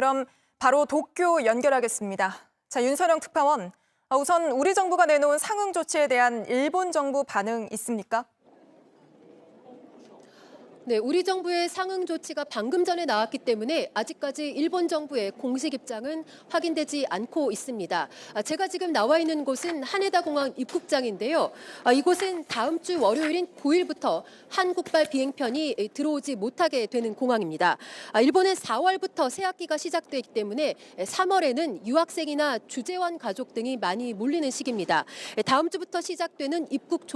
그럼 바로 도쿄 연결하겠습니다. 자, 윤선영 특파원, 우선 우리 정부가 내놓은 상응 조치에 대한 일본 정부 반응 있습니까? 네, 우리 정부의 상응 조치가 방금 전에 나왔기 때문에 아직까지 일본 정부의 공식 입장은 확인되지 않고 있습니다. 제가 지금 나와 있는 곳은 하네다 공항 입국장인데요. 이곳은 다음 주 월요일인 9일부터 한국발 비행편이 들어오지 못하게 되는 공항입니다. 일본은 4월부터 새학기가 시작되기 때문에 3월에는 유학생이나 주재원 가족 등이 많이 몰리는 시기입니다. 다음 주부터 시작되는 입국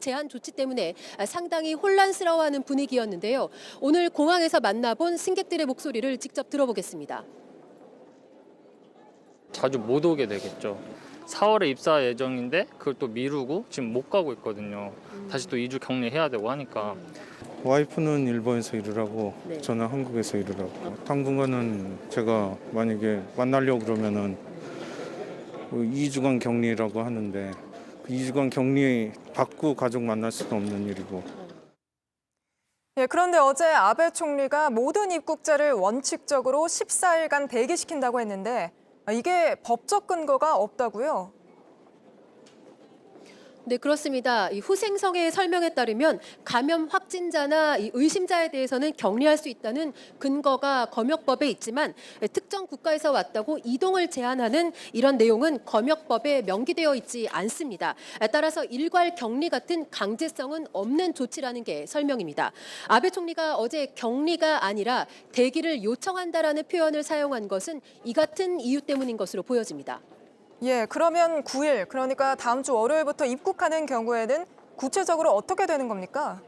제한 조치 때문에 상당히 혼란스러워하는 분위기였는데요. 오늘 공항에서 만나본 승객들의 목소리를 직접 들어보겠습니다. 자주 못 오게 되겠죠. 4월에 입사 예정인데 그걸 또 미루고 지금 못 가고 있거든요. 다시 또 2주 격리해야 되고 하니까. 와이프는 일본에서 일을 하고 네. 저는 한국에서 일을 하고 당분간은 제가 만약에 만나려고 그러면은 2주간 격리라고 하는데 그 2주간 격리 받고 가족 만날 수도 없는 일이고. 예, 그런데 어제 아베 총리가 모든 입국자를 원칙적으로 14일간 대기시킨다고 했는데 이게 법적 근거가 없다고요? 네, 그렇습니다. 이 후생성의 설명에 따르면 감염 확진자나 이 의심자에 대해서는 격리할 수 있다는 근거가 검역법에 있지만 특정 국가에서 왔다고 이동을 제한하는 이런 내용은 검역법에 명기되어 있지 않습니다. 따라서 일괄 격리 같은 강제성은 없는 조치라는 게 설명입니다. 아베 총리가 어제 격리가 아니라 대기를 요청한다라는 표현을 사용한 것은 이 같은 이유 때문인 것으로 보여집니다. 예, 그러면 9일, 그러니까 다음 주 월요일부터 입국하는 경우에는 구체적으로 어떻게 되는 겁니까?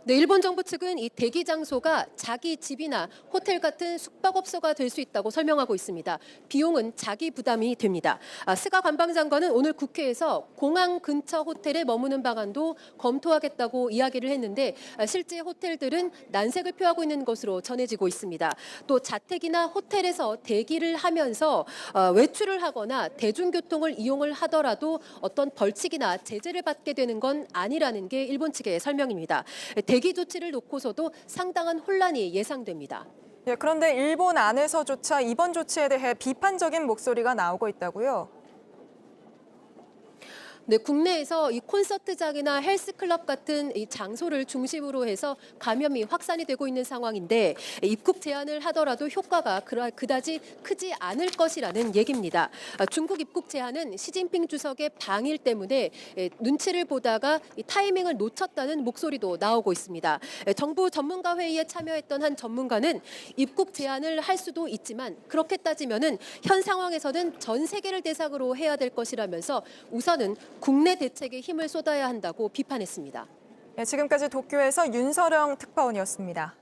네, 일본 정부 측은 이 대기 장소가 자기 집이나 호텔 같은 숙박업소가 될 수 있다고 설명하고 있습니다. 비용은 자기 부담이 됩니다. 스가 관방장관은 오늘 국회에서 공항 근처 호텔에 머무는 방안도 검토하겠다고 이야기를 했는데 실제 호텔들은 난색을 표하고 있는 것으로 전해지고 있습니다. 또 자택이나 호텔에서 대기를 하면서 외출을 하거나 대중교통을 이용을 하더라도 어떤 벌칙이나 제재를 받게 되는 건 아니라는 게 일본 측의 설명입니다. 대기 조치를 놓고서도 상당한 혼란이 예상됩니다. 예, 그런데 일본 안에서조차 이번 조치에 대해 비판적인 목소리가 나오고 있다고요? 네, 국내에서 이 콘서트장이나 헬스클럽 같은 이 장소를 중심으로 해서 감염이 확산이 되고 있는 상황인데 입국 제한을 하더라도 효과가 그다지 크지 않을 것이라는 얘기입니다. 중국 입국 제한은 시진핑 주석의 방일 때문에 눈치를 보다가 이 타이밍을 놓쳤다는 목소리도 나오고 있습니다. 정부 전문가 회의에 참여했던 한 전문가는 입국 제한을 할 수도 있지만 그렇게 따지면은 현 상황에서는 전 세계를 대상으로 해야 될 것이라면서 우선은 국내 대책에 힘을 쏟아야 한다고 비판했습니다. 예, 지금까지 도쿄에서 윤선영 특파원이었습니다.